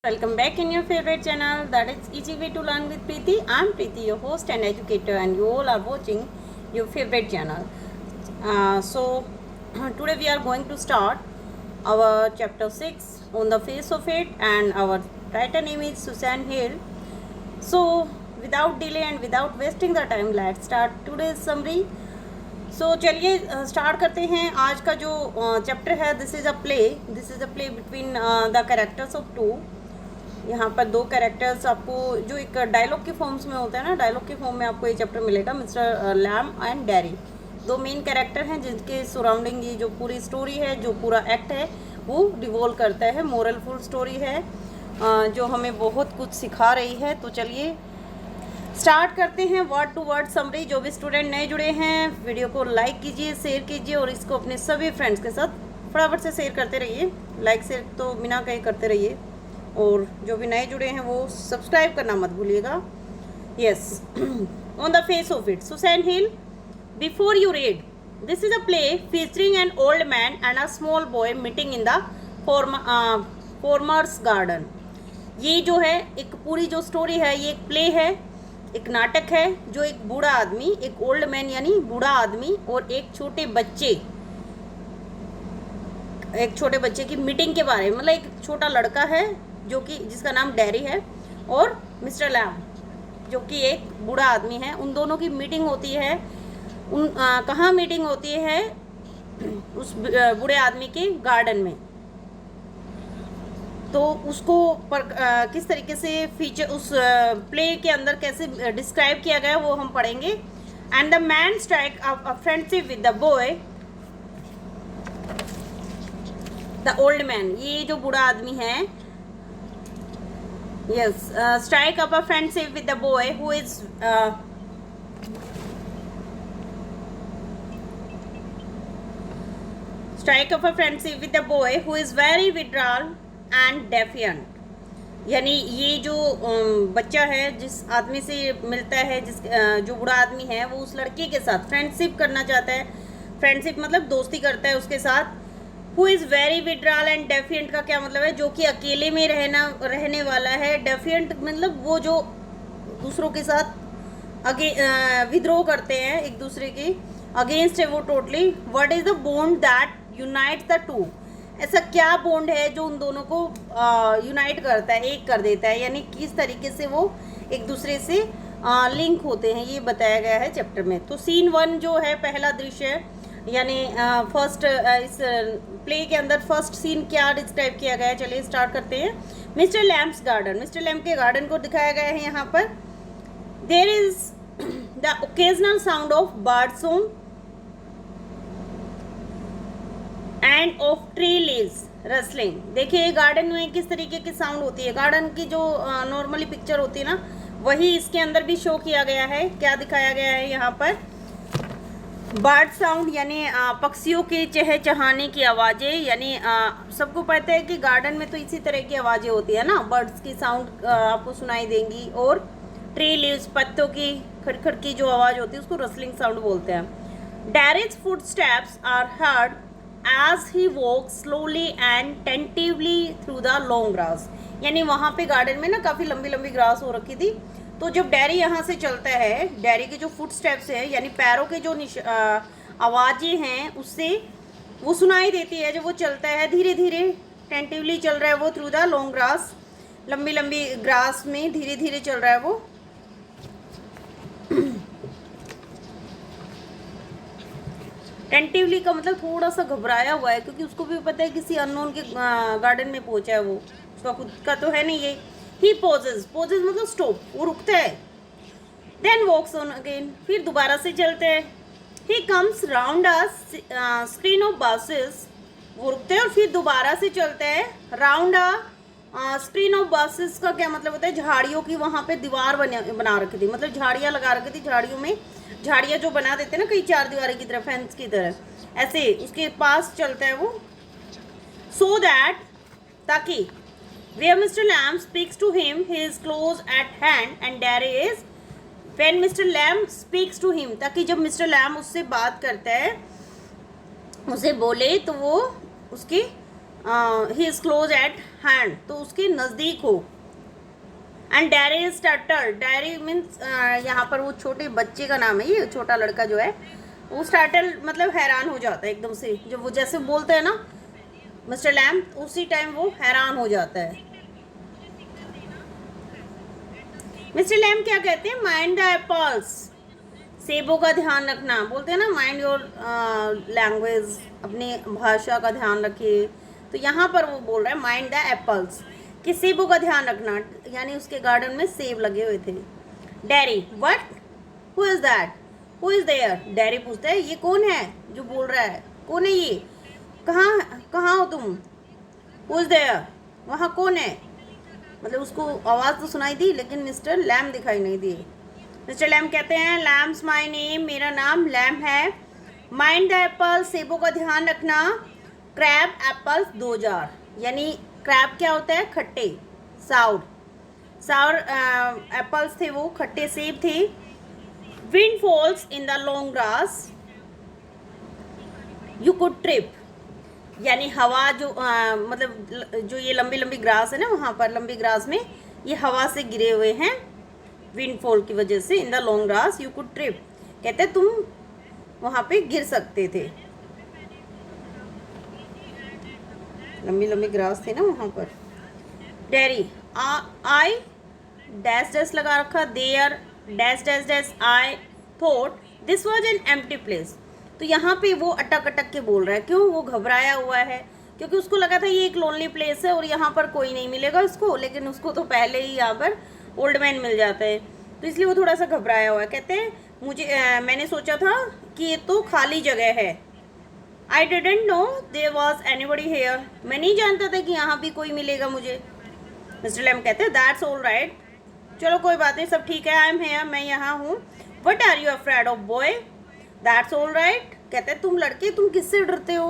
Welcome back in your favorite channel, that is Easy Way to Learn with Preeti. I am Preeti, your host and educator, and you all are watching your favorite channel. Today we are going to start our chapter 6 on the face of it, and our writer name is Susan Hill. So without delay and without wasting the time, let's start today's summary. सो चलिए start करते हैं आज का जो chapter है. This is a play between the characters of two. यहाँ पर दो कैरेक्टर्स आपको जो एक डायलॉग के फॉर्म्स में होता है ना, डायलॉग के फॉर्म में आपको ये चैप्टर मिलेगा. मिस्टर लैम एंड डैरी दो मेन कैरेक्टर हैं जिनके सराउंडिंग ये जो पूरी स्टोरी है, जो पूरा एक्ट है, वो रिवॉल्व करता है. मोरलफुल स्टोरी है जो हमें बहुत कुछ सिखा रही है. तो चलिए स्टार्ट करते हैं वर्ड टू वर्ड समरी. जो भी स्टूडेंट नए जुड़े हैं, वीडियो को लाइक कीजिए, शेयर कीजिए और इसको अपने सभी फ्रेंड्स के साथ फटाफट से शेयर करते रहिए. लाइक शेयर तो बिना कहीं करते रहिए. और जो भी नए जुड़े हैं वो सब्सक्राइब करना मत भूलिएगा. Yes, on the face of it, Susan hill. Before you read, this is a play featuring an old man and a small boy meeting in the formers garden. ये जो है एक पूरी जो स्टोरी है, ये एक प्ले है, एक नाटक है जो एक बूढ़ा आदमी, एक ओल्ड मैन यानी बूढ़ा आदमी और एक छोटे बच्चे की मीटिंग के बारे में, मतलब एक छोटा लड़का है जो कि जिसका नाम डैरी है और मिस्टर लैम जो कि एक बूढ़ा आदमी है. उन दोनों की मीटिंग होती है. कहाँ मीटिंग होती है? उस बूढ़े आदमी के गार्डन में. तो उसको किस तरीके से फीचर उस प्ले के अंदर कैसे डिस्क्राइब किया गया वो हम पढ़ेंगे. And the man strike a friendship with the boy, the old man, ये जो बूढ़ा आदमी है, yes, strike up a friendship with the boy who is strike up a friendship with the boy who is very withdrawal and defiant. यानी ये जो बच्चा है जिस आदमी से मिलता है, जो बूढ़ा आदमी है, वो उस लड़के के साथ फ्रेंडशिप करना चाहता है. फ्रेंडशिप मतलब दोस्ती करता है उसके साथ. Who is very withdrawal and defiant का क्या मतलब है? जो कि अकेले में रहने वाला है. डेफिएंट मतलब वो जो दूसरों के साथ विद्रोह करते हैं, एक दूसरे के अगेंस्ट है वो totally. What is the bond that unite the two? ऐसा क्या बॉन्ड है जो उन दोनों को यूनाइट करता है, एक कर देता है, यानी किस तरीके से वो एक दूसरे से लिंक होते हैं, ये बताया गया है चैप्टर में. तो सीन 1 जो है, पहला दृश्य, यानी फर्स्ट इस प्ले के अंदर फर्स्ट सीन क्या डिस्क्राइब किया गया है. चलिए स्टार्ट करते हैं. Mister Lamb's garden, Mister Lamp के गार्डन को दिखाया गया है. यहाँ पर there is the occasional sound of bird song and of tree leaves rustling. देखिए गार्डन में किस तरीके की साउंड होती है. गार्डन की जो नॉर्मली पिक्चर होती है ना, वही इसके अंदर भी शो किया गया है. क्या दिखाया गया है यहाँ पर? बर्ड साउंड यानी पक्षियों के चहचहाने की आवाज़ें. यानी सबको पता है कि गार्डन में तो इसी तरह की आवाज़ें होती है ना, बर्ड्स की साउंड आपको सुनाई देंगी. और ट्री लीव्स, पत्तों की खड़खड़ की जो आवाज़ होती है उसको रसलिंग साउंड बोलते हैं. Derry's footsteps are heard as he walks slowly and tentatively through the long grass. यानी वहाँ पे गार्डन में ना काफ़ी लंबी लंबी ग्रास हो रखी थी. तो जब डैरी यहाँ से चलता है, डैरी के जो फुट स्टेप्स हैं यानी पैरों के जो आवाज़ें हैं उससे वो सुनाई देती है. जब वो चलता है धीरे धीरे, टेंटिवली चल रहा है वो थ्रू द लॉन्ग ग्रास, लंबी लंबी ग्रास में धीरे धीरे चल रहा है वो. टेंटिवली का मतलब थोड़ा सा घबराया हुआ है, क्योंकि उसको भी पता है किसी अननोन के गार्डन में पहुंचा है वो, उसका खुद का तो है नहीं ये. ही पॉजेज मतलब स्टॉप, वो रुकता है. देन वॉक्स ऑन अगेन, फिर दोबारा से चलते हैं. He comes round a screen of buses, वो रुकते हैं और फिर दोबारा से चलते हैं. Round a screen of buses का क्या मतलब होता है? झाड़ियों की वहाँ पे दीवार बना रखी थी, मतलब झाड़ियाँ लगा रखी थी. झाड़ियों में झाड़ियाँ जो बना देते हैं ना कई चार दीवारी की तरह, फेंस की तरह, ऐसे उसके पास चलता है वो. सो दैट, ताकि where Mister Lamb speaks to him he is close at hand and there is when Mister Lamb speaks to him, ताकि जब मिस्टर लैम उससे बात करता है, उसे बोले, तो वो उसके ही इज क्लोज एट हैंड, तो उसके नज़दीक हो। And dairy is startle, dairy means यहाँ पर वो छोटे बच्चे का नाम है, ये छोटा लड़का जो है वो स्टार्टल मतलब हैरान हो जाता है एकदम से, जब वो जैसे बोलते हैं ना मिस्टर लैम, उसी टाइम वो हैरान हो जाता है। मिस्टर लैम क्या कहते हैं, माइंड द एप्पल्स, सेबों का ध्यान रखना, बोलते हैं ना माइंड योर लैंग्वेज, अपनी भाषा का ध्यान रखिए। तो यहाँ पर वो बोल रहा है माइंड द एप्पल्स, कि सेबों का ध्यान रखना, यानी उसके गार्डन में सेब लगे हुए थे। Derry, what, who is that, who is there, Derry पूछता है ये कौन है जो बोल रहा है, कौन है ये, कहाँ हो तुम, हु इज देयर, वहाँ कौन है, मतलब उसको आवाज़ तो सुनाई दी लेकिन मिस्टर लैम दिखाई नहीं दिए। मिस्टर लैम कहते हैं लैम्स माय नेम, मेरा नाम लैम है। माइंड द एप्पल, सेबों का ध्यान रखना। क्रैब एप्पल्स 2 जार, यानी क्रैब क्या होता है, खट्टे, साउर साउर एप्पल्स थे, वो खट्टे सेब थे। Wind falls in the long grass, you could trip, यानी हवा जो मतलब जो ये लंबी लंबी ग्रास है ना, वहाँ पर लंबी ग्रास में ये हवा से गिरे हुए हैं विंडफॉल की वजह से। In the long grass you could trip, कहते तुम वहाँ पे गिर सकते थे, लंबी लंबी ग्रास थी ना वहाँ पर। डैरी, आई डैश डैश लगा रखा, there dash dash dash, I thought this was an empty place. तो यहाँ पे वो अटक अटक के बोल रहा है, क्यों, वो घबराया हुआ है, क्योंकि उसको लगा था ये एक लोनली प्लेस है और यहाँ पर कोई नहीं मिलेगा उसको, लेकिन उसको तो पहले ही यहाँ पर ओल्ड मैन मिल जाता है, तो इसलिए वो थोड़ा सा घबराया हुआ है। कहते हैं मैंने सोचा था कि ये तो खाली जगह है। I didn't know there was anybody here, मैं नहीं जानता था कि यहाँ भी कोई मिलेगा मुझे। मिस्टर लैम कहते हैं दैट्स ऑल राइट, चलो कोई बात नहीं, सब ठीक है, आई एम हेयर, मैं यहाँ हूँ। What are you afraid of boy, that's all right, कहते हैं तुम लड़के तुम किससे डरते हो,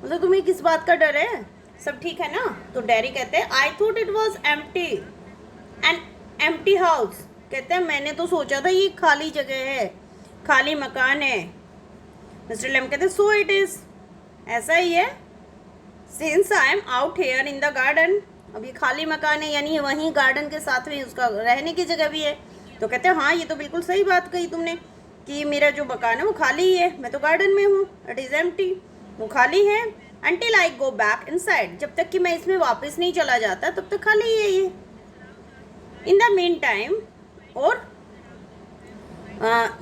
मतलब तुम्हें किस बात का डर है, सब ठीक है ना। तो डैरी कहते हैं I thought it was empty, an empty house, कहते हैं मैंने तो सोचा था ये खाली जगह है, खाली मकान है। मिस्टर लैम कहते हैं सो इट इज, ऐसा ही है, since I am out here in the garden, अब ये खाली मकान है यानी वहीं गार्डन के साथ में उसका रहने की जगह भी है। तो कहते हैं हाँ ये तो बिल्कुल सही बात कही तुमने कि मेरा जो मकान है वो खाली ही है, मैं तो गार्डन में हूँ, इट इज़ एम्प्टी, वो खाली है। Until I go back inside, जब तक कि मैं इसमें वापस नहीं चला जाता तब तक खाली ही है ये। इन द मीन टाइम, और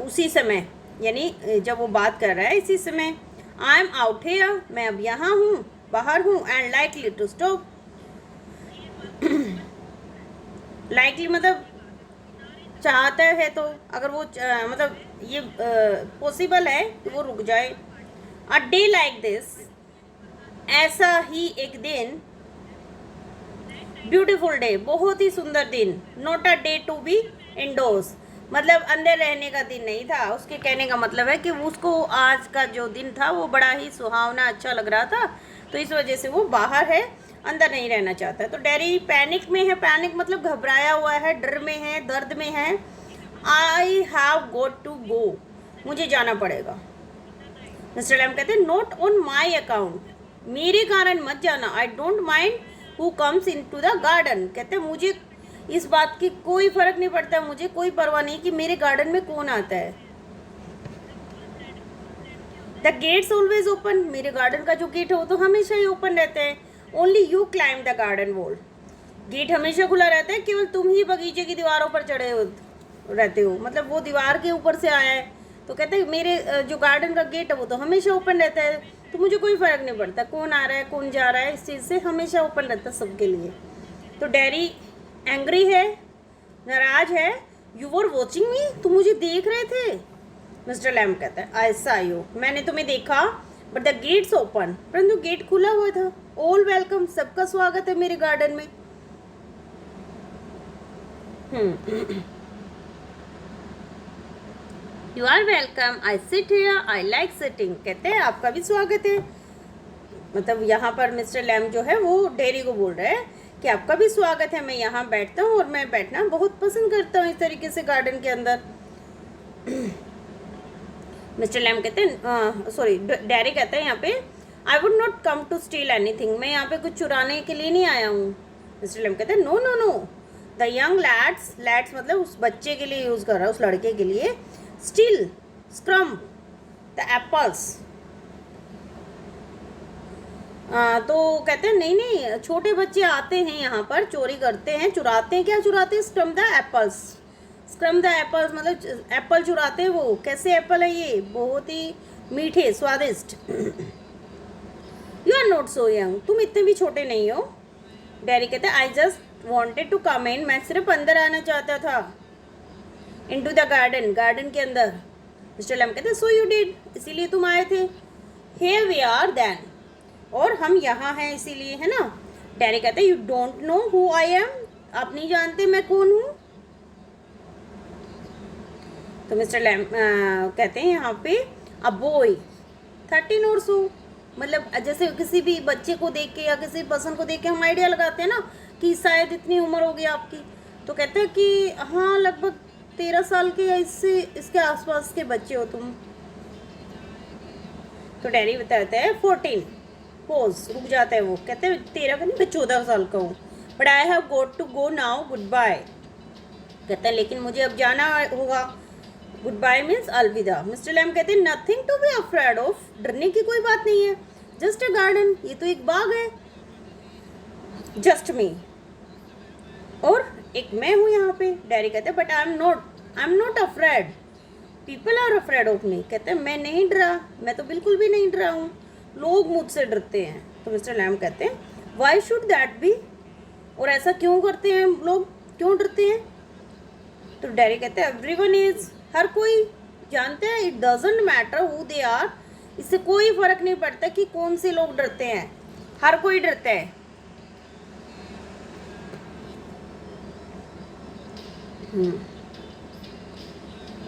उसी समय, यानी जब वो बात कर रहा है इसी समय, आई एम आउट हेयर, मैं अब यहाँ हूँ, बाहर हूँ, and likely to stop, likely मतलब चाहता है, तो अगर वो मतलब ये पॉसिबल है कि वो रुक जाए। अ डे लाइक दिस, ऐसा ही एक दिन, ब्यूटीफुल डे, बहुत ही सुंदर दिन, not a day to be indoors, मतलब अंदर रहने का दिन नहीं था। उसके कहने का मतलब है कि उसको आज का जो दिन था वो बड़ा ही सुहावना अच्छा लग रहा था, तो इस वजह से वो बाहर है, अंदर नहीं रहना चाहता है। तो डैरी पैनिक में है, पैनिक मतलब घबराया हुआ है, डर में है, दर्द में है। आई हैव गोट टू गो, मुझे जाना पड़ेगा। मिस्टर लैम कहते हैं नॉट ऑन माई अकाउंट, मेरे कारण मत जाना। I don't mind who comes in to the garden, कहते हैं मुझे इस बात की कोई फर्क नहीं पड़ता, मुझे कोई परवाह नहीं कि मेरे गार्डन में कौन आता है। द गेट्स ऑलवेज ओपन, मेरे गार्डन का जो गेट है वो तो हमेशा ही ओपन रहता है। Only you climb the garden wall, gate हमेशा खुला रहता है, केवल तुम ही बगीचे की दीवारों पर चढ़े रहते हो, मतलब वो दीवार के ऊपर से आया है। तो कहते हैं मेरे जो गार्डन का गेट है वो तो हमेशा ओपन रहता है, तो मुझे कोई फ़र्क नहीं पड़ता कौन आ रहा है कौन जा रहा है, इस चीज़ से हमेशा ओपन रहता है सबके लिए। तो डैरी एंग्री है, नाराज है। यू वर वॉचिंग मी, तुम मुझे देख रहे थे। मिस्टर लैम कहता है आई सा यू, मैंने तुम्हें देखा, बट द गेट्स ओपन, परंतु गेट खुला हुआ था। ऑल वेलकम, सबका स्वागत है मेरे गार्डन में। You are welcome, I sit here, I like sitting, कहते हैं आपका भी स्वागत है। मतलब यहाँ पर मिस्टर लैम जो है वो डैरी को बोल रहा है कि आपका भी स्वागत है, मैं यहाँ बैठता हूँ और मैं बैठना बहुत पसंद करता हूँ इस तरीके से गार्डन के अंदर। मिस्टर लैम कहते हैं सॉरी, डैरी कहता है यहाँ पे I would not come to steal anything, मैं यहाँ पे कुछ चुराने के लिए नहीं आया हूँ। मिस्टर लेम कहते हैं no no no, the young lads, lads मतलब उस बच्चे के लिए यूज़ कर रहा है, उस लड़के के लिए, स्टील स्क्रम द एप्पल्स। तो कहते हैं नहीं नहीं, छोटे बच्चे आते हैं यहाँ पर, चोरी करते हैं, चुराते हैं, क्या चुराते हैं, scrum the apples, scrum the apples मतलब एप्पल चुराते हैं वो। कैसे एप्पल है ये, बहुत ही मीठे स्वादिष्ट। You are not so young, तुम इतने भी छोटे नहीं हो। डैडी कहते हैं I just wanted to come in, मैं सिर्फ अंदर आना चाहता था, in to the garden, garden के अंदर। मिस्टर लेम कहते हैं सो यू डिड, इसीलिए तुम आए थे। हियर वी आर देन, और हम यहाँ हैं इसीलिए, है ना। डैडी कहते हैं you don't know who I am, आप नहीं जानते मैं कौन हूँ। तो मिस्टर लैम कहते हैं यहाँ पे अ बॉय 13 और सो, मतलब जैसे किसी भी बच्चे को देख के या किसी पर्सन को देख के हम आइडिया लगाते हैं ना कि शायद इतनी उम्र होगी आपकी, तो कहते हैं कि हाँ लगभग 13 साल के या इससे इसके आसपास के बच्चे हो तुम। तो डैडी बताते हैं 14, पोज रुक जाता है वो, कहते हैं 13 का नहीं, मैं 14 साल का हूँ। But I have got to go now, goodbye. कहता है लेकिन मुझे अब जाना होगा, गुड बाय मीन्स अलविदा। मिस्टर लैम कहते हैं nothing to be afraid of, डरने की कोई बात नहीं है, जस्ट अ गार्डन, ये तो एक बाग है, जस्ट मी, और एक मैं हूँ यहाँ पे। डैडी कहते हैं but I am not afraid, people are afraid of me. कहते हैं मैं नहीं डरा, मैं तो बिल्कुल भी नहीं डरा हूँ, लोग मुझसे डरते हैं। तो मिस्टर लैम कहते हैं वाई शुड दैट बी, और ऐसा क्यों करते हैं लोग, क्यों डरते हैं। तो डैडी कहते हैं एवरीवन इज, हर कोई जानते हैं, it doesn't matter who they are, इससे कोई फर्क नहीं पड़ता कि कौन से लोग डरते हैं, हर कोई डरता है।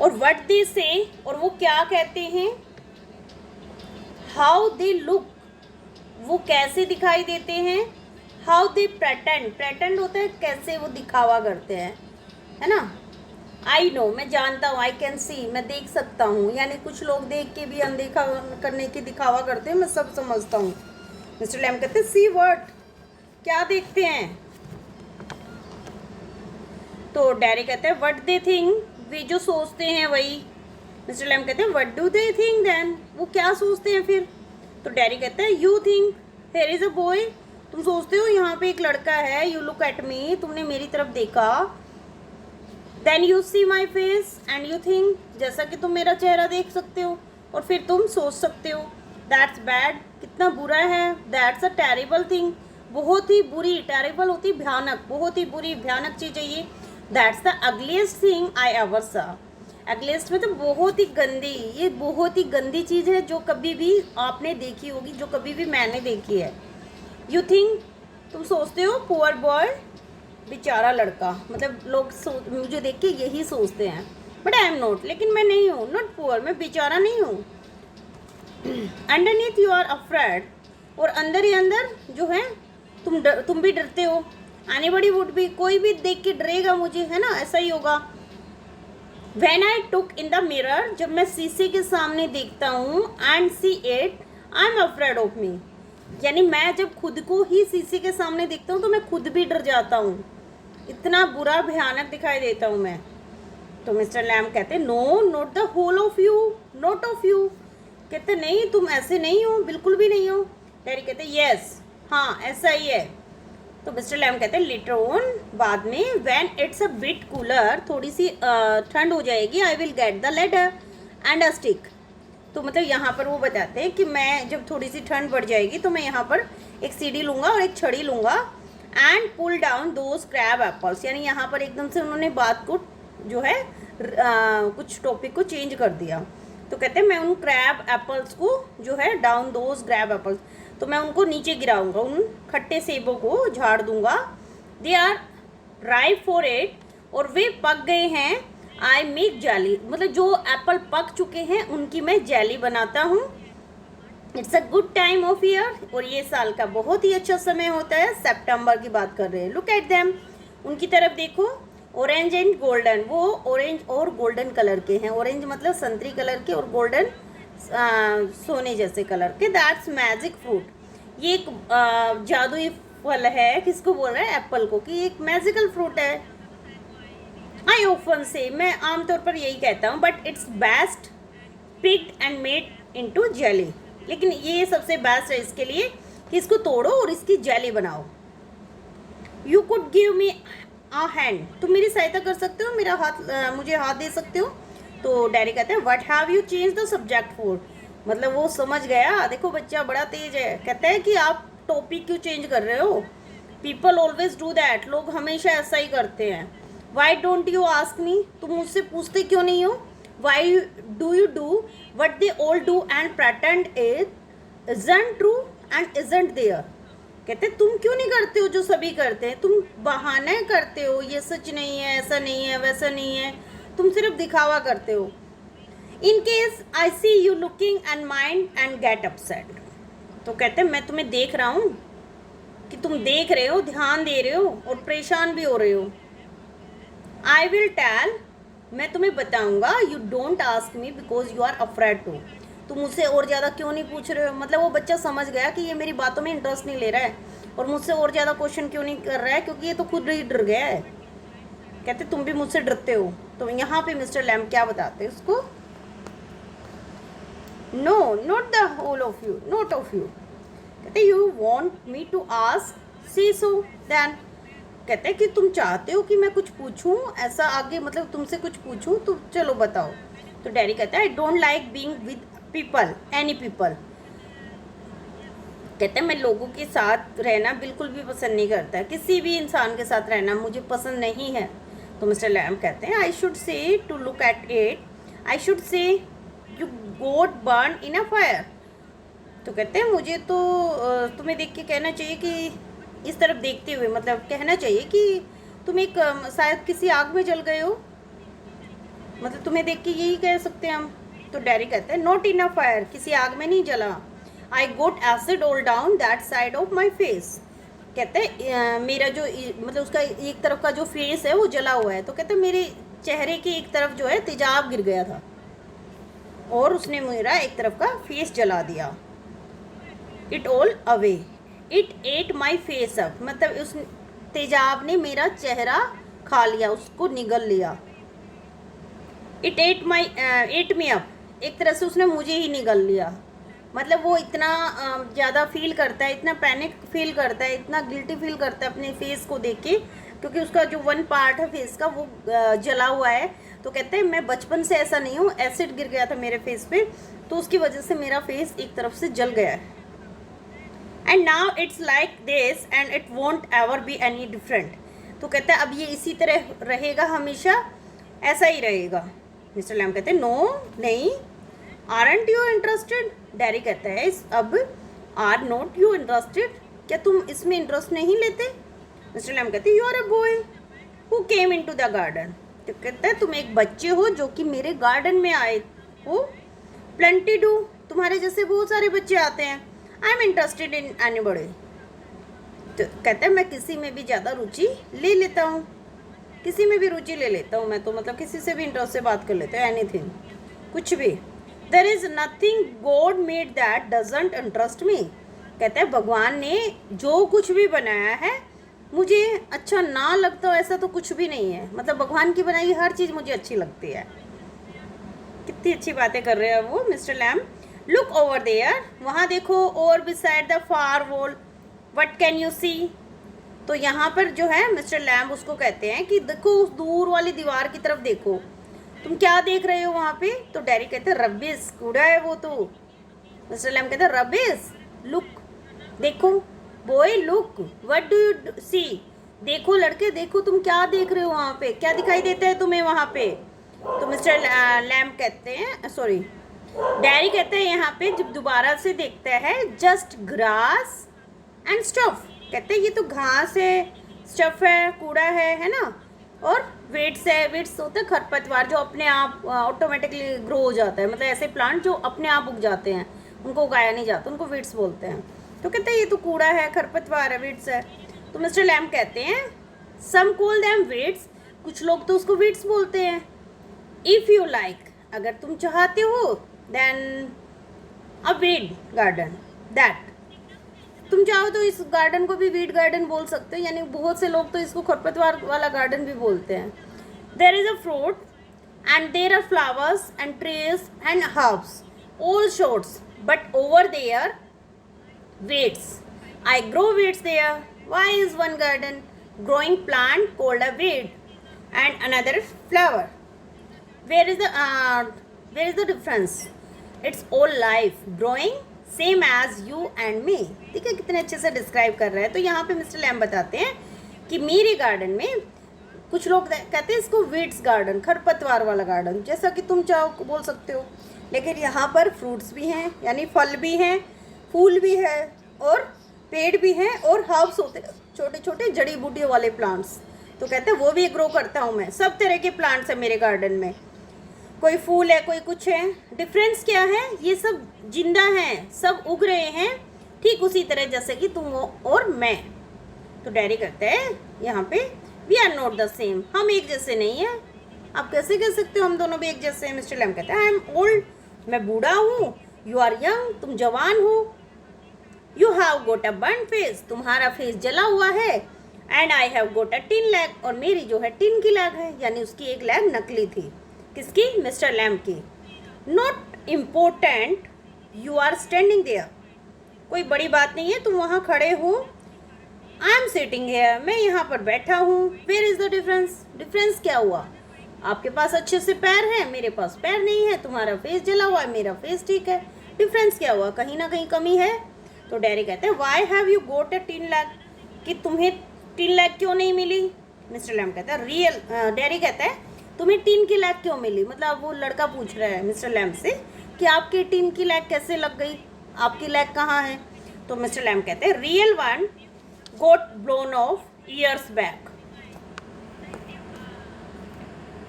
और व्हाट दे से, और वो क्या कहते हैं, हाउ दे लुक, वो कैसे दिखाई देते हैं, हाउ दे प्रेटेंड, प्रेटेंड होता है कैसे वो दिखावा करते हैं, है ना। आई नो, मैं जानता हूँ, आई कैन सी, मैं देख सकता हूँ, यानी कुछ लोग देख के भी अनदेखा करने की दिखावा करते हैं, मैं सब समझता हूँ। मिस्टर लैम कहते हैं सी व्हाट, क्या देखते हैं। तो डैडी कहते हैं व्हाट दे थिंक, वे जो सोचते हैं वही। मिस्टर लैम कहते हैं what do they think then, वो क्या सोचते हैं फिर। तो डैडी कहते हैं you think here is a boy, तुम सोचते हो यहाँ पे एक लड़का है, यू लुक एट मी, तुमने मेरी तरफ देखा, then you see my face and you think, जैसा कि तुम मेरा चेहरा देख सकते हो और फिर तुम सोच सकते हो दैट्स बैड, कितना बुरा है, दैट्स अ टेरिबल थिंग, बहुत ही बुरी, टेरिबल होती भयानक, बहुत ही बुरी भयानक चीज़ है ये, that's the ugliest thing I ever सा, अगलीस्ट में तो बहुत ही गंदी, ये बहुत ही गंदी चीज़ है जो कभी भी आपने देखी होगी, जो कभी भी मैंने देखी है। यू थिंक, तुम सोचते हो, पुअर बॉय, बेचारा लड़का, मतलब लोग मुझे देख के यही सोचते हैं, बट आई एम नॉट, लेकिन मैं नहीं हूँ, नॉट पुअर, मैं बेचारा नहीं हूँ। अंडरनीथ यू आर अफ्रेड, और अंदर ही अंदर जो है तुम भी डरते हो। एनीबडी वुड बी, कोई भी देख के डरेगा मुझे, है ना, ऐसा ही होगा। When I took in the mirror, जब मैं शीशे के सामने देखता हूँ, and see it, I am afraid of मी, यानी मैं जब खुद को ही शीशे के सामने देखता हूँ तो मैं खुद भी डर जाता हूँ, इतना बुरा भयानक दिखाई देता हूँ मैं। तो मिस्टर लैम कहते no not the whole of you, not of you, कहते नहीं तुम ऐसे नहीं हो, बिल्कुल भी नहीं हो। डैडी कहते यस, हाँ ऐसा ही है। तो मिस्टर लैम कहते हैं लेटर ऑन, बाद में, when it's a bit cooler, थोड़ी सी ठंड हो जाएगी, I will get the ladder and a stick. तो मतलब यहाँ पर वो बताते हैं कि मैं जब थोड़ी सी ठंड बढ़ जाएगी तो मैं यहाँ पर एक सीढ़ी लूँगा और एक छड़ी लूँगा, and pull down those crab apples, यानी यहाँ पर एकदम से उन्होंने बात को जो है कुछ टॉपिक को चेंज कर दिया। तो कहते हैं मैं उन क्रैब एप्पल्स को जो है, डाउन दोज क्रैब एप्पल्स, तो मैं उनको नीचे गिराऊंगा, उन खट्टे सेबों को झाड़ दूंगा। They are ripe for it, और वे पक गए हैं। आई मेक जेली, मतलब जो एप्पल पक चुके हैं उनकी मैं जेली बनाता हूँ। It's a good time of year, और ये साल का बहुत ही अच्छा समय होता है, सितंबर की बात कर रहे हैं। लुक एट देम, उनकी तरफ देखो, ऑरेंज एंड गोल्डन, वो ऑरेंज और गोल्डन कलर के हैं, ऑरेंज मतलब संतरी कलर के और गोल्डन सोने जैसे कलर के, दैट्स मैजिक फ्रूट। ये एक जादुई फल है। किसको बोल रहा है? एप्पल को, कि एक मैजिकल फ्रूट है। आई ओपन से, मैं आमतौर पर यही कहता हूँ, but it's best picked and made into jelly. लेकिन ये सबसे बेस्ट है इसके लिए कि इसको तोड़ो और इसकी जेली बनाओ। You could give me a hand, तुम मेरी सहायता कर सकते हो, मेरा हाथ मुझे हाथ दे सकते हो। तो डैडी कहते हैं what have you change the subject for. मतलब वो समझ गया, देखो बच्चा बड़ा तेज है। कहता है कि आप टॉपिक क्यों चेंज कर रहे हो? पीपल ऑलवेज डू दैट, लोग हमेशा ऐसा ही करते हैं। Why don't you ask me, तुम मुझसे पूछते क्यों नहीं हो? Why do you do what they all do and pretend it isn't true and isn't there. कहते तुम क्यों नहीं करते हो जो सभी करते हैं? तुम बहाने करते हो, ये सच नहीं है, ऐसा नहीं है, वैसा नहीं है, तुम सिर्फ दिखावा करते हो। In case I see you looking and mind and get upset. तो कहते हैं मैं तुम्हें देख रहा हूँ कि तुम देख रहे हो, ध्यान दे रहे हो और परेशान भी हो रहे हो। आई विल टेल, मैं तुम्हें बताऊंगा। You don't ask me because you are afraid to, तुम मुझसे और ज़्यादा क्यों नहीं पूछ रहे हो? मतलब वो बच्चा समझ गया कि ये मेरी बातों में इंटरेस्ट नहीं ले रहा है और मुझसे और ज़्यादा क्वेश्चन क्यों नहीं कर रहा है, क्योंकि ये तो खुद ही डर गया है। कहते तुम भी मुझसे डरते हो। तो यहाँ पे मिस्टर लैम्ब क्या बताते हैं उसको? No not the whole of you, not of you. कहते you want me to ask, see so then. कहते हैं कि तुम चाहते हो कि मैं कुछ पूछूं, ऐसा आगे मतलब तुमसे कुछ पूछूं, तो चलो बताओ। तो डैडी कहता है आई don't like being with people, any people. कहते हैं मैं लोगों के साथ रहना बिल्कुल भी पसंद नहीं करता, किसी भी इंसान के साथ रहना मुझे पसंद नहीं है। तो मिस्टर लैम्ब कहते हैं I should say to look at it, I should say you got burn in a fire. तो कहते हैं मुझे तो तुम्हें देख के कहना चाहिए कि इस तरफ देखते हुए, मतलब कहना चाहिए कि तुम एक शायद किसी आग में जल गए हो, मतलब तुम्हें देख के यही कह सकते हैं हम। तो डैडी कहते हैं नॉट इन अ फायर, किसी आग में नहीं जला। I got acid all down that side of my face. कहते हैं मेरा जो मतलब उसका एक तरफ का जो फेस है वो जला हुआ है। तो कहते हैं मेरे चेहरे की एक तरफ जो है तेजाब गिर गया था और उसने मेरा एक तरफ का फेस जला दिया। It all away, it at my face up, मतलब उस तेजाब ने मेरा चेहरा खा लिया, उसको निगल लिया। इट एट मी अप, एक तरह से उसने मुझे ही निगल लिया। मतलब वो इतना ज़्यादा फील करता है, इतना पैनिक फील करता है, इतना गिल्टी फील करता है अपने फेस को देख के, क्योंकि उसका जो वन पार्ट है फेस का वो जला हुआ है। तो कहते हैं मैं बचपन से ऐसा नहीं हूँ, एसिड गिर गया था मेरे फेस पे, तो उसकी वजह से मेरा फेस एक तरफ से जल गया है। And now it's like this and it won't ever be any different. तो कहते हैं अब ये इसी तरह रहेगा, हमेशा ऐसा ही रहेगा। मिस्टर लैम्ब कहते हैं नो नहीं। Aren't you interested? डैडी कहता है अब आर नॉट यू इंटरेस्टेड, क्या तुम इसमें इंटरेस्ट नहीं लेते? मिस्टर लैम्ब कहते हैं you are a boy who came into the garden. तो कहता है तुम एक बच्चे हो जो कि मेरे गार्डन में आए हो। प्लेंटी डू, तुम्हारे जैसे बहुत सारे बच्चे आते हैं। I am interested in anybody. तो कहता है मैं किसी में भी ज़्यादा रुचि ले लेता हूँ, किसी में भी रुचि ले लेता हूँ मैं, तो मतलब किसी से भी इंटरेस्ट से बात कर लेते हैं, एनीथिंग, कुछ भी। There is nothing God made that doesn't interest me. कहते हैं भगवान ने जो कुछ भी बनाया है मुझे अच्छा ना लगता हो ऐसा तो कुछ भी नहीं है, मतलब भगवान की बनाई हर चीज़ मुझे अच्छी लगती है। कितनी अच्छी बातें कर रहे हैं वो mister Lamb. Look over there, वहाँ देखो, और beside the far wall what can you see. तो यहाँ पर जो है मिस्टर लैम्ब उसको कहते हैं कि देखो उस दूर वाली दीवार की तरफ देखो, तुम क्या देख रहे हो वहाँ पे? तो डैडी कहते हैं रबिस, कूड़ा है वो तो। मिस्टर लैम्ब कहते हैं रबिस, लुक, देखो, boy look, what do you see, देखो लड़के देखो, तुम क्या देख रहे हो वहाँ पे, क्या दिखाई देता है तुम्हें वहाँ पे? तो मिस्टर लैम्ब कहते हैं, सॉरी डैडी कहते हैं यहाँ पे जब दोबारा से देखता है जस्ट ग्रास एंड स्टफ। कहते हैं ये तो घास है, स्टफ है, कूड़ा है ना, और वेट्स है। वेट्स होते हैं खरपतवार जो अपने आप ऑटोमेटिकली ग्रो हो जाता है, मतलब ऐसे प्लांट जो अपने आप उग जाते हैं, उनको उगाया नहीं जाता, उनको वेट्स बोलते हैं। तो कहते हैं ये तो कूड़ा है, खरपतवार है, वेट्स है। तो मिस्टर लैम्ब कहते हैं सम कॉल देम वेट्स, कुछ लोग तो उसको वेट्स बोलते हैं। इफ़ यू लाइक, अगर तुम चाहते हो, then a weed garden that, तुम चाहो तो इस गार्डन को भी वीड गार्डन बोल सकते हो, यानी बहुत से लोग तो इसको खरपतवार वाला गार्डन भी बोलते हैं. There is a fruit and there are flowers and trees and herbs all sorts, but over there weeds. I grow weeds there. Why is one garden growing plant called a weed and another flower? Where is the difference? It's all life growing same as you and me. ठीक है, कितने अच्छे से describe कर रहे हैं. तो यहाँ पे मिस्टर लैम बताते हैं कि मेरे गार्डन में, कुछ लोग कहते हैं इसको वीड्स गार्डन, खरपतवार वाला गार्डन, जैसा कि तुम चाहो बोल सकते हो, लेकिन यहाँ पर फ्रूट्स भी हैं, यानी फल भी हैं, फूल भी है और पेड़ भी हैं और हर्ब्स होते हैं, छोटे छोटे जड़ी बूटियों वाले प्लांट्स. तो कहते हैं वो भी ग्रो करता हूँ मैं. सब तरह के प्लांट्स हैं मेरे गार्डन में, कोई फूल है, कोई कुछ है. डिफरेंस क्या है? ये सब जिंदा हैं, सब उग रहे हैं, ठीक उसी तरह जैसे कि तुम और मैं. तो डैडी कहते हैं यहाँ पे we are not the same, हम एक जैसे नहीं हैं. आप कैसे कह सकते हो हम दोनों भी एक जैसे हैं? मिस्टर लैम कहते हैं आई एम ओल्ड, मैं बूढ़ा हूँ, यू आर यंग, तुम जवान हो, you have got a burn face, तुम्हारा फेस जला हुआ है, and I have goat a tin lag, और मेरी जो है टिन की लैग है, यानी उसकी एक लैग नकली थी. किसकी? मिस्टर लैम की. Not important, you are standing there, कोई बड़ी बात नहीं है, तुम वहाँ खड़े हो. आई एम सिटिंग हेयर, मैं यहाँ पर बैठा हूँ. Where is the difference? Difference क्या हुआ? आपके पास अच्छे से पैर है, मेरे पास पैर नहीं है, तुम्हारा फेस जला हुआ है, मेरा फेस ठीक है. डिफरेंस क्या हुआ? कहीं ना कहीं कमी है. तो डैडी कहते हैं व्हाई हैव यू गोट अ 10 लाख, कि तुम्हें 3 लाख क्यों नहीं मिली? मिस्टर लैम कहता है रियल, डैडी कहता है तुम्हें 3 की लाख क्यों मिली? मतलब वो लड़का पूछ रहा है मिस्टर लैम से कि आपकी 3 की लाख कैसे लग गई, आपकी लाख कहाँ है? तो मिस्टर लैम कहते हैं real one got blown off years back.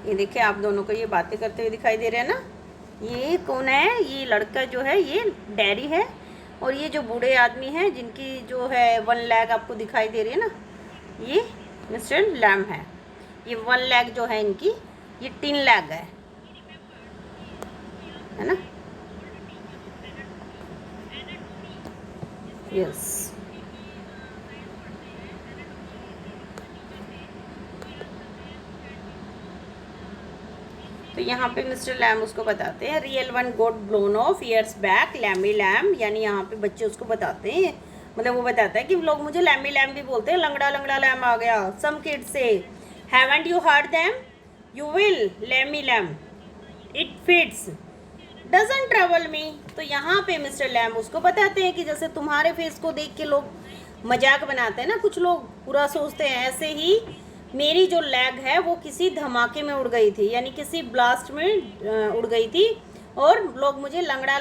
ये देखिए आप दोनों को ये बातें करते हुए दिखाई दे रहे हैं ना. ये कौन है? ये लड़का जो है ये डैडी है, और ये जो बूढ़े आदमी हैं जिनकी जो है 1 लाख आपको दिखाई दे रही है ना, ये मिस्टर लैम है. ये 1 लाख जो है इनकी, ये 3 लाख है ना. यस. तो यहाँ पे मिस्टर लैम उसको बताते हैं real one got blown off years back Lamey Lamb, यानी यहाँ पे बच्चे उसको बताते हैं, मतलब वो बताता है कि लोग मुझे लैमी लैम भी बोलते हैं, लंगड़ा लंगड़ा लैम आ गया. Some kids say haven't you heard them, you will Lamey Lamb, it fits doesn't trouble me. तो यहाँ पे मिस्टर लैम उसको बताते हैं कि जैसे तुम्हारे फेस को देख के लोग मजाक बनाते हैं ना, कुछ लोग बुरा सोचते हैं, ऐसे ही मेरी जो लैग है वो किसी धमाके में उड़ गई थी, यानी किसी ब्लास्ट में उड़ गई थी, और लोग मुझे लंगड़ा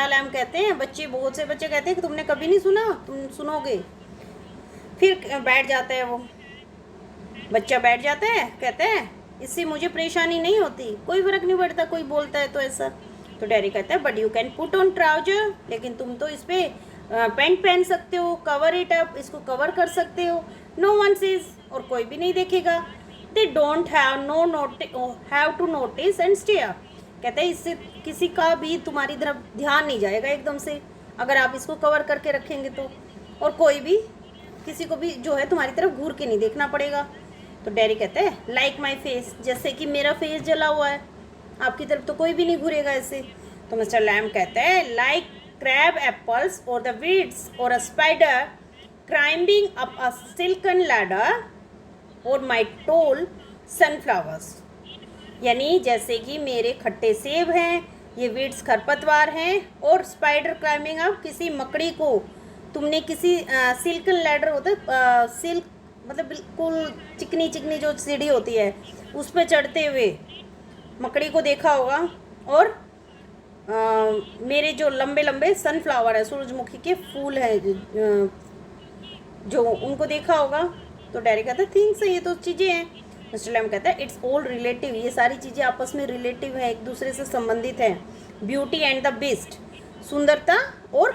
लैम कहते हैं. बच्चे, बहुत से बच्चे कहते हैं कि तुमने कभी नहीं सुना, तुम सुनोगे. फिर बैठ जाता है वो बच्चा, बैठ जाता है, कहता है इससे मुझे परेशानी नहीं होती, कोई फ़र्क नहीं पड़ता, कोई बोलता है तो ऐसा. तो डैडी कहता है but you can put on trouser, लेकिन तुम तो इस पर पैंट पहन सकते हो, कवर इट अप, इसको कवर कर सकते हो. नो वन सीज, और कोई भी नहीं देखेगा. They don't have to notice and stare, कहते हैं इससे किसी का भी तुम्हारी तरफ ध्यान नहीं जाएगा एकदम से, अगर आप इसको कवर करके रखेंगे तो, और कोई भी किसी को भी जो है तुम्हारी तरफ घूर के नहीं देखना पड़ेगा. तो डैडी कहते हैं लाइक माई फेस, जैसे कि मेरा फेस जला हुआ है, आपकी तरफ तो कोई भी नहीं घूरेगा ऐसे. तो मिस्टर लैम कहते हैं लाइक क्रैब एप्पल्स और द वीड्स और a spider climbing up a silken ladder और माई टोल सनफ्लावर्स, यानी जैसे कि मेरे खट्टे सेब हैं, ये वीड्स खरपतवार हैं, और स्पाइडर क्लाइंबिंग अप, किसी मकड़ी को तुमने किसी सिल्कन लैडर होता है, सिल्क मतलब बिल्कुल चिकनी चिकनी जो सीढ़ी होती है उस पर चढ़ते हुए मकड़ी को देखा होगा, और मेरे जो लंबे लंबे सनफ्लावर है, सूरजमुखी के फूल हैं जो उनको देखा होगा. तो डैडी कहता है थिंग्स, ये तो चीज़ें हैं. मिस्टर लैम कहता है इट्स ऑल रिलेटिव, ये सारी चीज़ें आपस में रिलेटिव हैं, एक दूसरे से संबंधित हैं. ब्यूटी एंड द बीस्ट, सुंदरता और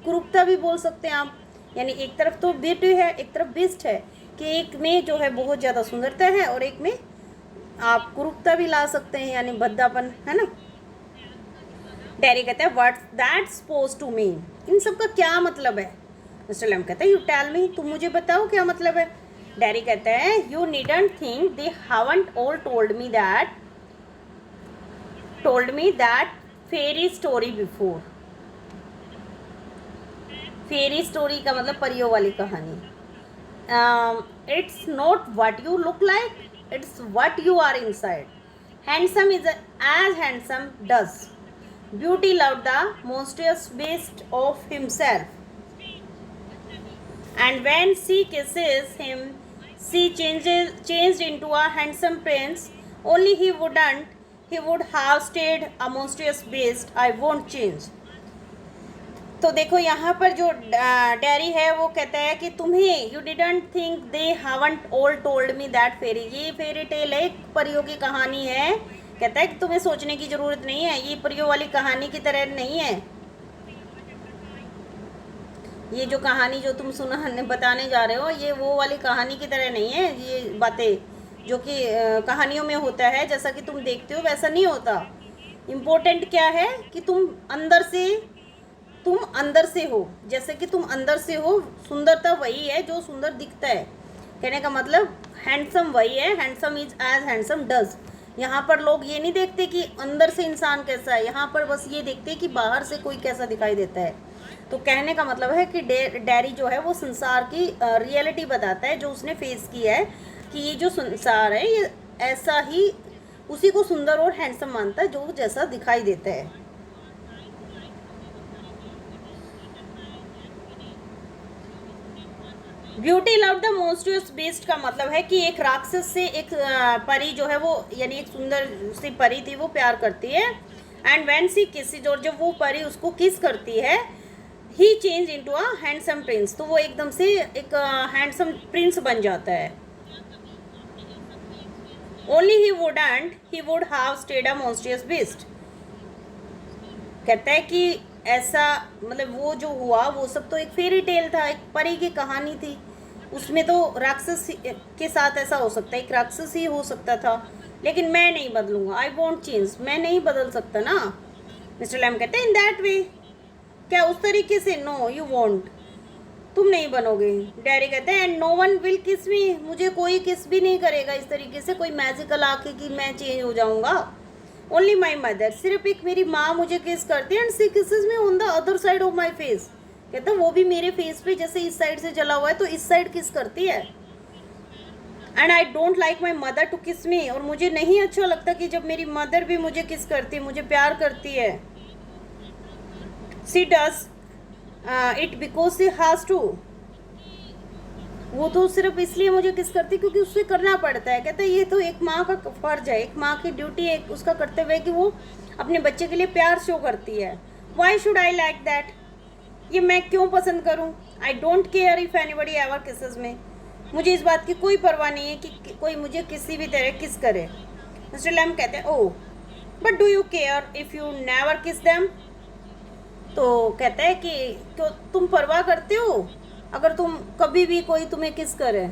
कुरूपता भी बोल सकते हैं आप, यानी एक तरफ तो ब्यूटी है, एक तरफ बीस्ट है, कि एक में जो है बहुत ज़्यादा सुंदरता है और एक में आप कुरूपता भी ला सकते हैं, यानी भद्दापन, है ना. डैरी कहता है what's that suppose to mean, इन सब का क्या मतलब है? मिस्टर लैम कहता है यू टेल मी, तुम मुझे बताओ क्या मतलब है। डैरी कहता है you needn't think they haven't all told me that fairy story before. Fairy story का मतलब परियों वाली कहानी। It's not what you look like, it's what you are inside. Handsome is as handsome does beauty love the mostest best of himself, and when she kisses him she changed into a handsome prince, only he would have stayed a monstrous beast, I won't change। तो देखो यहाँ पर जो dairy है वो कहता है कि तुम्हें you didn't think they haven't all told me that fairy, ये फेरी टेल है, एक परियों की कहानी है। कहता है कि तुम्हें सोचने की ज़रूरत नहीं है, ये परियों वाली कहानी की तरह नहीं है। ये जो कहानी जो तुम बताने जा रहे हो ये वो वाली कहानी की तरह नहीं है। ये बातें जो कि कहानियों में होता है जैसा कि तुम देखते हो वैसा नहीं होता। इम्पोर्टेंट क्या है कि तुम अंदर से हो, जैसे कि तुम अंदर से हो। सुंदरता वही है जो सुंदर दिखता है। कहने का मतलब हैंडसम वही है, handsome is as handsome does. यहाँ पर लोग ये नहीं देखते कि अंदर से इंसान कैसा है, यहाँ पर बस ये देखते हैं कि बाहर से कोई कैसा दिखाई देता है। तो कहने का मतलब है कि डैरी जो है वो संसार की रियलिटी बताता है जो उसने फेस किया है, कि ये जो संसार है ये ऐसा ही उसी को सुंदर और हैंडसम मानता है जो जैसा दिखाई देता है। ब्यूटी लव द मोस्टियस बीस्ट का मतलब है कि एक राक्षस से एक परी जो है वो यानी एक सुंदर सी परी थी वो प्यार करती है। एंड व्हेन सी किसेज, और जब वो परी उसको किस करती है, he change into a handsome prince, तो वो एकदम से एक हैंडसम प्रिंस बन जाता है। Only he would have stayed a monstrous beast. कहता है कि ऐसा मतलब वो जो हुआ वो सब तो एक फेरी टेल था, एक परी की कहानी थी। उसमें तो राक्षस के साथ ऐसा हो सकता है, एक राक्षस ही हो सकता था, लेकिन मैं नहीं बदलूंगा। आई वॉन्ट चेंज, मैं नहीं बदल सकता ना। मिस्टर लैम कहते हैं इन दैट वे, क्या उस तरीके से? नो यू वॉन्ट, तुम नहीं बनोगे। डैरी कहते हैं एंड नो वन विल किस मी, मुझे कोई किस भी नहीं करेगा इस तरीके से, कोई मैजिकल आके कि मैं चेंज हो जाऊंगा। ओनली माई मदर, सिर्फ एक मेरी माँ मुझे किस करती है। And she kisses me on the other side of my face, कहता है वो भी मेरे फेस पे जैसे इस साइड से जला हुआ है तो इस साइड किस करती है। And I don't like my mother to kiss me, और मुझे नहीं अच्छा लगता कि जब मेरी मदर भी मुझे किस करती है, मुझे प्यार करती है। She does it because she has to, वो तो सिर्फ इसलिए मुझे किस करती क्योंकि उससे करना पड़ता है। कहते हैं ये तो एक माँ का फर्ज है, एक माँ की ड्यूटी है, उसका कर्तव्य है कि वो अपने बच्चे के लिए प्यार शो करती है। Why should I like that, ये मैं क्यों पसंद करूँ। I don't care if anybody ever kisses me, मुझे इस बात की कोई परवाह नहीं है कि कोई मुझे किसी भी तरह किस करे। मिस्टर लैम कहते हैं oh but do you care if you never किस देम, तो कहता है कि तो तुम परवाह करते हो अगर तुम कभी भी कोई तुम्हें किस करे।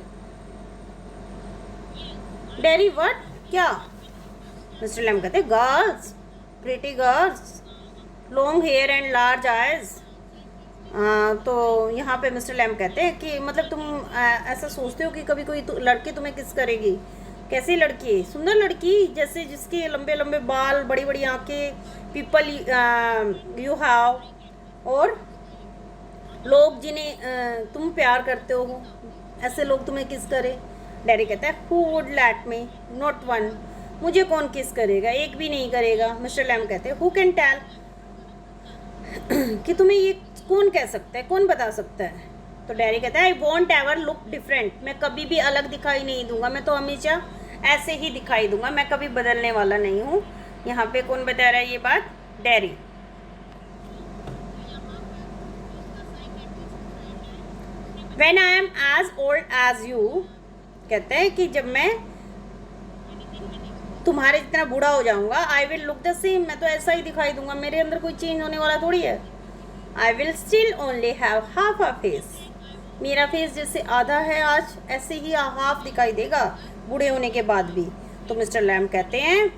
डैरी व्हाट, क्या? मिस्टर लैम कहते हैं girls, pretty girls, long hair and large eyes. तो यहाँ पे मिस्टर लैम कहते हैं कि मतलब तुम ऐसा सोचते हो कि कभी कोई लड़की तुम्हें किस करेगी। कैसी लड़की? सुंदर लड़की, जैसे जिसके लंबे लंबे बाल, बड़ी बड़ी आंखें, पीपल यू हैव, और लोग जिन्हें तुम प्यार करते हो ऐसे लोग तुम्हें किस करे। डैडी कहता है who would let me, not one, मुझे कौन किस करेगा, एक भी नहीं करेगा। मिस्टर लैम कहते हैं हु कैन टेल, कि तुम्हें ये कौन कह सकता है, कौन बता सकता है। तो डैडी कहता है I want ever look different, मैं कभी भी अलग दिखाई नहीं दूंगा, मैं तो हमेशा ऐसे ही दिखाई दूंगा, मैं कभी बदलने वाला नहीं हूँ। यहाँ पे कौन बता रहा है ये बात? Daddy. When I am as old as you, कहते हैं कि जब मैं तुम्हारे जितना बूढ़ा हो जाऊंगा, I will look the same, मैं तो ऐसा ही दिखाई दूंगा, मेरे अंदर कोई चेंज होने वाला थोड़ी है। I will still only have half a face, मेरा फेस जैसे आधा है आज ऐसे ही हाफ दिखाई देगा बूढ़े होने के बाद भी। तो मिस्टर लैम कहते हैं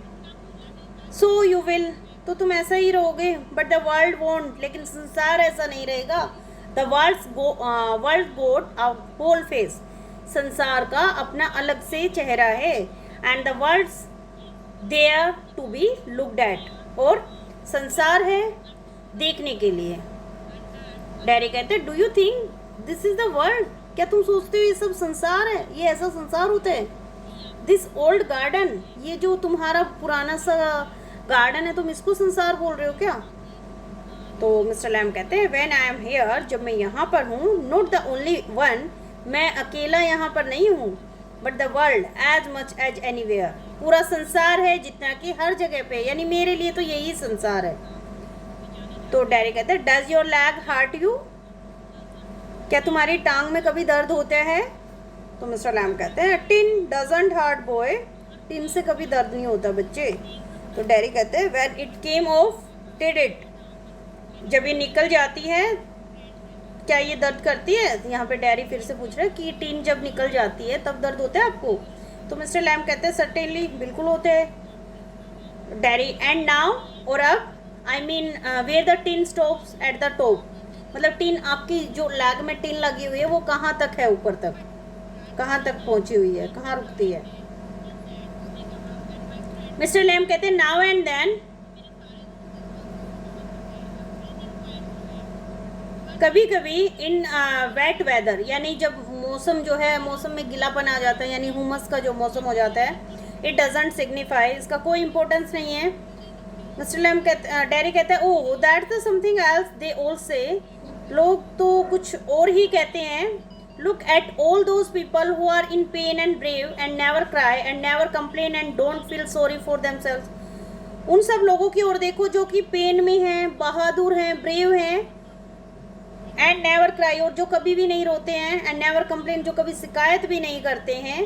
सो यू विल तो तुम ऐसा ही रहोगे, बट द वर्ल्ड वोंट, लेकिन संसार ऐसा नहीं रहेगा। The world got a whole face, संसार का अपना अलग से चेहरा है। And the world's there to be looked at, और संसार है देखने के लिए। डैडी कहते do you think this is the world, क्या तुम सोचते हो ये सब संसार है, ये ऐसा संसार होता है? दिस ओल्ड गार्डन, ये जो तुम्हारा पुराना सा गार्डन है, तुम इसको संसार बोल रहे हो क्या? तो मिस्टर लैम कहते हैं व्हेन आई एम हियर, जब मैं यहाँ पर हूँ, नॉट द ओनली वन, मैं अकेला यहाँ पर नहीं हूँ, but the world as much as anywhere, पूरा संसार है जितना कि हर जगह पे, यानी मेरे लिए तो यही संसार है। तो डैडी कहते हैं does your leg hurt you, क्या तुम्हारी टांग में कभी दर्द होता है? तो मिस्टर लैम कहते हैं tin doesn't hurt boy, tin से कभी दर्द नहीं होता बच्चे। तो डैडी कहते हैं when it came of did it, जब ये निकल जाती है क्या ये दर्द करती है? यहाँ पे डैडी फिर से पूछ रहे हैं कि टिन जब निकल जाती है तब दर्द होता है आपको? तो मिस्टर लैम कहते हैं सर्टेनली, बिल्कुल होते हैं। डैडी एंड नाउ, और अब, I mean where the tin stops at the top, मतलब टिन आपकी जो लैग में टिन लगी हुई है वो कहाँ तक है, ऊपर तक कहाँ तक पहुंची हुई है, कहाँ रुकती है? मिस्टर लैम कहते हैं नाउ एंड देन, कभी कभी इन वेट वेदर, यानी जब मौसम जो है, मौसम में गिलापन आ जाता है, यानी हुमस का जो मौसम हो जाता है, इट डजंट सिग्निफाई, इसका कोई इंपॉर्टेंस नहीं है। मिस्टर लैम कहते, डैडी कहते हैं oh that's something else they all say, लोग तो कुछ और ही कहते हैं। Look at all those people who are in pain and brave and never cry and never complain and don't feel sorry for themselves, उन सब लोगों की ओर देखो जो कि पेन में हैं, बहादुर हैं, ब्रेव हैं, एंड नेवर क्राई, और जो कभी भी नहीं रोते हैं, एंड नेवर कंप्लेन, जो कभी शिकायत भी नहीं करते हैं,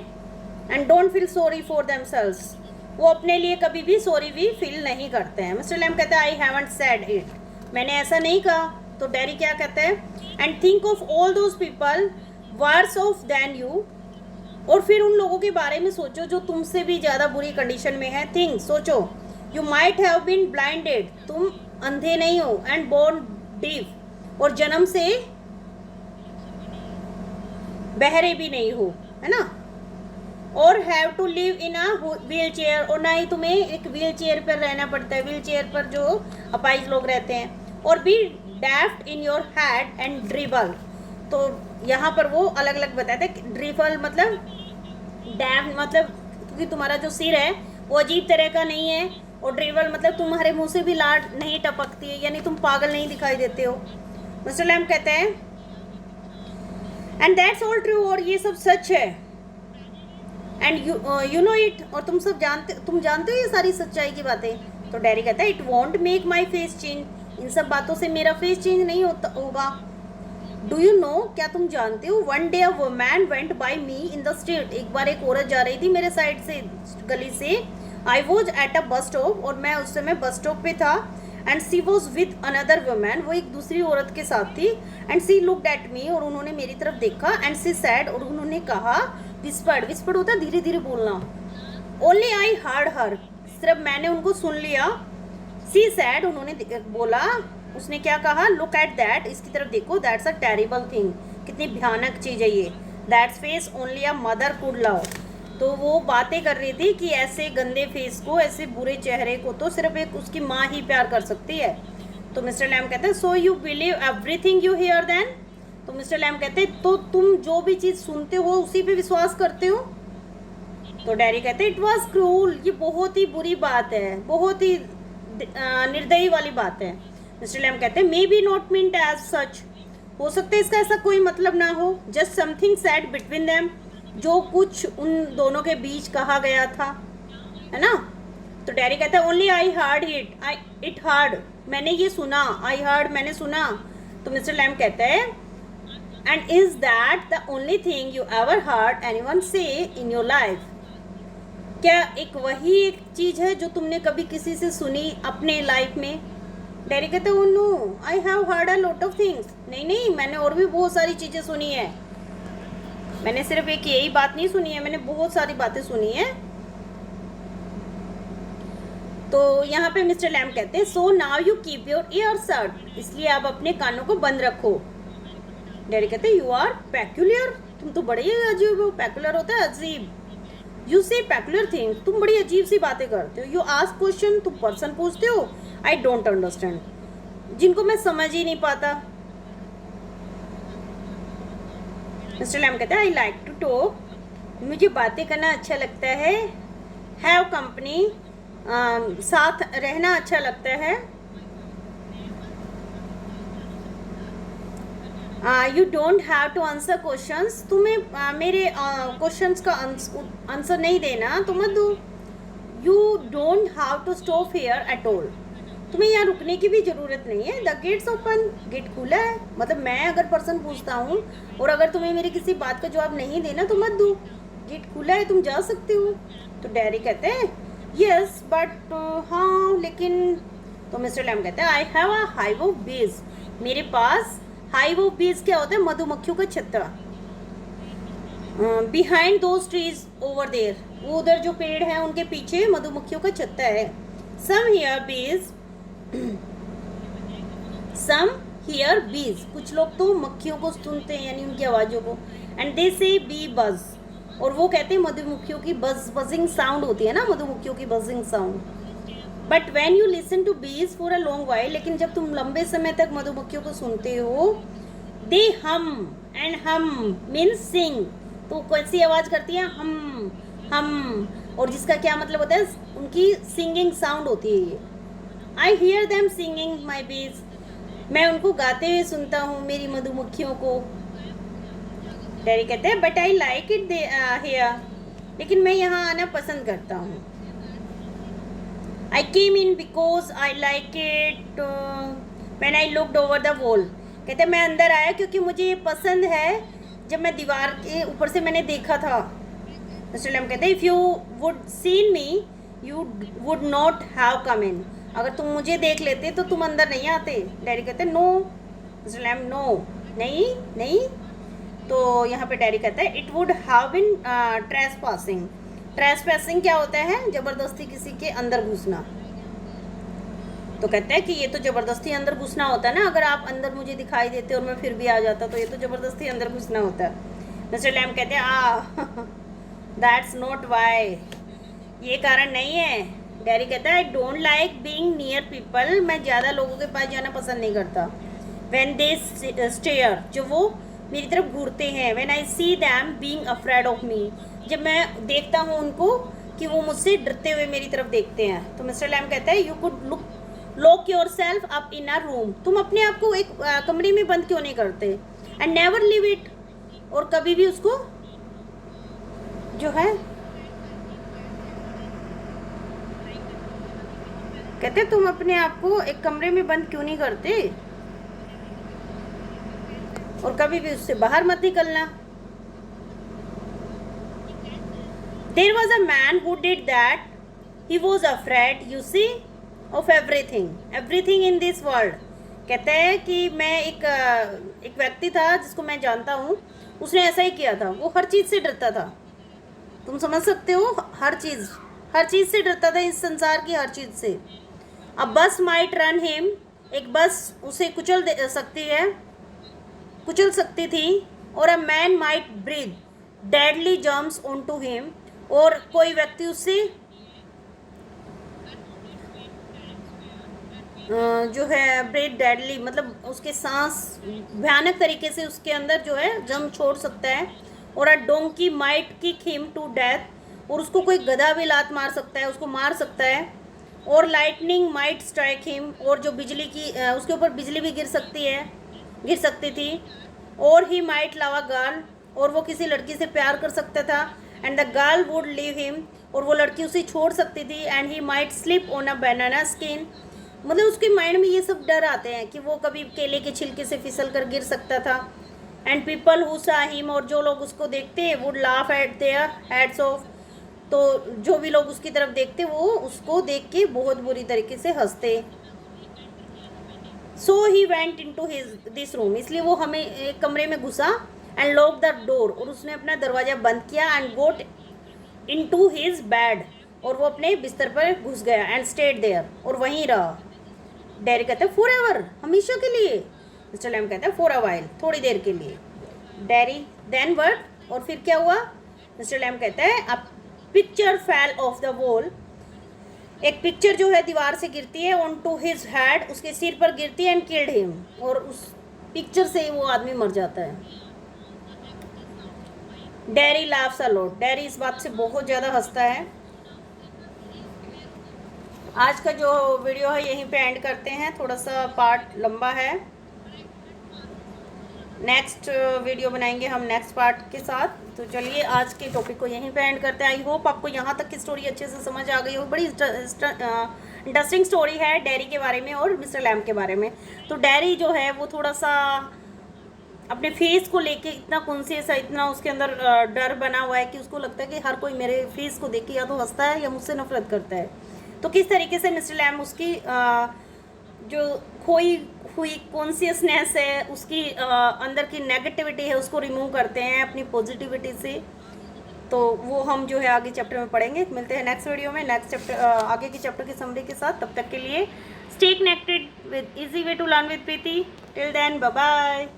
and don't feel sorry for themselves, वो अपने लिए कभी भी सॉरी भी फील नहीं करते हैं। मिस्टर लैम कहते हैं आई हैवंट सेड इट, मैंने ऐसा नहीं कहा। तो डैडी क्या कहते हैं and think of all those people worse off than you, और फिर उन लोगों के बारे में सोचो जो तुमसे भी ज़्यादा बुरी कंडीशन में है। थिंक, सोचो, you might have been blinded, तुम अंधे नहीं हो, एंड बोर्न डीफ, और जन्म से बहरे भी नहीं हो, है ना, और have to live in a wheelchair, और ना ही तुम्हें एक व्हील चेयर पर रहना पड़ता है, व्हील चेयर पर जो अपाहिज लोग रहते हैं, और be daft in your head and dribble. तो यहाँ पर वो अलग अलग बताते हैं, ड्रिबल मतलब डैम, मतलब क्योंकि तुम्हारा जो सिर है वो अजीब तरह का नहीं है, और ड्रिबल मतलब तुम्हारे मुंह से भी लाट नहीं टपकती है, यानी तुम पागल नहीं दिखाई देते हो। मिस्टर लैम कहते हैं एंड दैट्स ऑल ट्रू, और ये सब सच है, एंड यू नो इट, और तुम जानते हो ये सारी सच्चाई की बातें। तो डैडी कहता है it won't make my face change, इन सब बातों से मेरा फेस चेंज नहीं होगा। डू यू नो, क्या तुम जानते हो, one day a woman went by me in the street, एक बार एक औरत जा रही थी मेरे साइड से, गली से। I was at a bus stop, और मैं उस समय बस स्टॉप पे था, and she was with another woman, वो एक दूसरी औरत के साथ थी, and she looked at me, और उन्होंने मेरी तरफ देखा, एंड सी सैड, और उन्होंने कहा, विस्पर्ड होता है धीरे धीरे बोलना, ओनली आई हर्ड हर, सिर्फ मैंने उनको सुन लिया। सी सैड, उन्होंने बोला, उसने क्या कहा, लुक एट दैट, इसकी तरफ देखो, दैट्स अ टेरिबल थिंग, कितनी भयानक चीज़ है ये, that's face only a mother could love. तो वो बातें कर रही थी कि ऐसे गंदे फेस को, ऐसे बुरे चेहरे को तो सिर्फ एक उसकी माँ ही प्यार कर सकती है। तो मिस्टर लैम कहते हैं so you believe everything you hear then, तो मिस्टर लैम कहते हैं तो तुम जो भी चीज़ सुनते हो उसी पे विश्वास करते हो। तो डैडी कहते हैं इट वॉज क्रूल, ये बहुत ही बुरी बात है, बहुत ही निर्दयी वाली बात है। मिस्टर लैम कहते हैं maybe not meant as such, हो सकता है इसका ऐसा कोई मतलब ना हो, just something said between them, जो कुछ उन दोनों के बीच कहा गया था, है ना। तो डैडी कहता है only I heard it heard, मैंने ये सुना, आई हर्ड, मैंने सुना। तो मिस्टर लैम कहते हैं and is that the only thing you ever heard anyone से इन योर लाइफ, क्या एक वही एक चीज़ है जो तुमने कभी किसी से सुनी अपने लाइफ में? डैडी कहते हैं no I have heard a lot of things, नहीं, मैंने और भी बहुत सारी चीज़ें सुनी है, मैंने सिर्फ एक यही बात नहीं सुनी है, मैंने बहुत सारी बातें सुनी है। तो यहाँ पे मिस्टर लैम कहते हैं so now you keep your year shut, इसलिए आप अपने कानों को बंद रखो। डैडी कहते हैं यू आर पेक्यूलियर, तुम तो बड़े ही अजीब हो। पेक्यूलर होता है अजीब। यू से पेक्यूलर थिंग्स, तुम बड़ी अजीब सी बातें करते हो। यू आस्क क्वेश्चन, तुम पर्सन पूछते हो। आई डोंट अंडरस्टैंड, जिनको मैं समझ ही नहीं पाता। मिस्टर लैम कहते हैं आई लाइक टू टॉक, मुझे बातें करना अच्छा लगता है। हैव कंपनी, साथ रहना अच्छा लगता है। You don't have to answer questions, तुम्हें मेरे क्वेश्चंस का आंसर नहीं देना तो मत दो। You don't have to stop here at all, तुम्हें यहाँ रुकने की भी ज़रूरत नहीं है। द गेट्स ओपन, गेट खुला है, मतलब मैं अगर पर्सन पूछता हूँ और अगर तुम्हें मेरी किसी बात का जवाब नहीं देना तो मत दो, गेट खुला है, तुम जा सकते हो। तो डैडी कहते हैं यस बट, हाँ लेकिन। तो मिस्टर लैम कहते हैं I have a hive of बीज, मेरे पास हाइव ऑफ बीज क्या होता है, मधुमक्खियों का छत्ता। Behind those trees over there, वो उधर जो पेड़ है उनके पीछे मधुमक्खियों का छत्ता है। सम हियर बीज, सम हियर बीज, कुछ लोग तो मक्खियों को सुनते हैं यानी उनकी आवाज़ों को। एंड दे से बी बज, और वो कहते हैं मधुमक्खियों की बजिंग साउंड होती है ना, मधुमक्खियों की buzzing sound. But when you listen to bees for a long while, लेकिन जब तुम लंबे समय तक मधुमक्खियों को सुनते हो, दे हम, एंड हम मीन्स सिंग, तो कैसी आवाज़ करती है, हम, और जिसका क्या मतलब होता है, उनकी सिंगिंग साउंड होती है ये। आई हियर देम सिंगिंग माई बीज, मैं उनको गाते हुए सुनता हूँ मेरी मधुमक्खियों को। डैडी कहते हैं but I like it here, लेकिन मैं यहाँ आना पसंद करता हूँ। I came in because I like it when I looked over the wall, कहते हैं मैं अंदर आया क्योंकि मुझे ये पसंद है जब मैं दीवार के ऊपर से मैंने देखा था। मिस्टर लैम कहते हैं if you would seen me you would not have come in, अगर तुम मुझे देख लेते तो तुम अंदर नहीं आते। डैडी कहते हैं नो। मिस्टर लैम नो, नहीं। तो यहाँ पे डैडी कहता है it would have been trespassing, trespassing क्या होता है, ज़बरदस्ती किसी के अंदर घुसना। तो कहते हैं कि ये तो ज़बरदस्ती अंदर घुसना होता है ना, अगर आप अंदर मुझे दिखाई देते और मैं फिर भी आ जाता तो ये तो ज़बरदस्ती अंदर घुसना होता है। मिस्टर लैम कहते हैं दैट्स नॉट वाई, ये कारण नहीं है। डैडी कहता है आई don't like being near people, मैं ज़्यादा लोगों के पास जाना पसंद नहीं करता। व्हेन दे स्टेयर, जो वो मेरी तरफ घूरते हैं। When I see them being afraid of मी, जब मैं देखता हूँ उनको कि वो मुझसे डरते हुए मेरी तरफ देखते हैं। तो मिस्टर लैम कहता है you could lock your self up in a room, तुम अपने आप को एक कमरे में बंद क्यों नहीं करते। एंड नेवर लिव इट, और कभी भी उसको जो है, कहते तुम अपने आप को एक कमरे में बंद क्यों नहीं करते और कभी भी उससे बाहर मत निकलना। There was a man who did that. He was afraid, you see, of everything in this world. कहते हैं कि मैं एक व्यक्ति था जिसको मैं जानता हूँ, उसने ऐसा ही किया था, वो हर चीज़ से डरता था। तुम समझ सकते हो, हर चीज़ से डरता था, इस संसार की हर चीज़ से। अ बस माइट रन हिम, एक बस उसे कुचल सकती थी। और a man might breathe deadly germs on to him, और कोई व्यक्ति उससे जो है ब्रीथ डेडली, मतलब उसके सांस भयानक तरीके से उसके अंदर जो है जम छोड़ सकता है। और a donkey might kick him to death, और उसको कोई गधा भी लात मार सकता है, उसको मार सकता है। और लाइटनिंग माइट स्ट्राइक हिम, और जो बिजली की उसके ऊपर बिजली भी गिर सकती थी। और he might love a girl, और वो किसी लड़की से प्यार कर सकता था। And the girl would leave him, और वो लड़की उसे छोड़ सकती थी। And he might slip on a banana skin, मतलब उसके माइंड में ये सब डर आते हैं कि वो कभी केले के छिलके से फिसल कर गिर सकता था। एंड पीपल हु सा हिम, और जो लोग उसको देखते हैं, would laugh at their heads of, तो जो भी लोग उसकी तरफ देखते वो उसको देख के बहुत बुरी तरीके से हंसते। So he went into this room, इसलिए वो हमें एक कमरे में घुसा। एंड लॉक द डोर, और उसने अपना दरवाज़ा बंद किया। And got into his bed, और वो अपने बिस्तर पर घुस गया एंड स्टेड देयर, और वहीं रहा। डैरी कहता है फॉर एवर, हमेशा के लिए। मिस्टर लैम कहता है फॉर अ वाइल, थोड़ी देर के लिए। डैरी देन व्हाट, और फिर क्या हुआ? मिस्टर लैम कहता है a picture fell off the wall, एक पिक्चर जो है दीवार से गिरती है, ऑन टू हिज हेड, उसके सिर पर गिरती है, एंड किल्ड हिम, और उस पिक्चर से ही वो आदमी मर जाता है। Dairy laughs a lot, dairy इस बात से बहुत ज़्यादा हंसता है। आज का जो वीडियो है यहीं पे एंड करते हैं, थोड़ा सा पार्ट लंबा है। नेक्स्ट वीडियो बनाएंगे हम नेक्स्ट पार्ट के साथ। तो चलिए आज के टॉपिक को यहीं पे एंड करते हैं। आई होप आपको यहाँ तक की स्टोरी अच्छे से समझ आ गई हो। बड़ी इंटरेस्टिंग स्टोरी है डैरी के बारे में और मिस्टर लैम के बारे में। तो डैरी जो है वो थोड़ा सा अपने फेस को लेके इतना कॉन्शियस है, इतना उसके अंदर डर बना हुआ है कि उसको लगता है कि हर कोई मेरे फेस को देख के या तो हंसता है या मुझसे नफरत करता है। तो किस तरीके से मिस्टर लैम उसकी जो खोई हुई कॉन्शियसनेस है, उसकी अंदर की नेगेटिविटी है, उसको रिमूव करते हैं अपनी पॉजिटिविटी से। तो वो हम जो है आगे चैप्टर में पढ़ेंगे। मिलते हैं नेक्स्ट वीडियो में नेक्स्ट चैप्टर, आगे की चैप्टर की समरी के साथ। तब तक के लिए stay connected with easy way to learn with Preeti. Till then bye bye.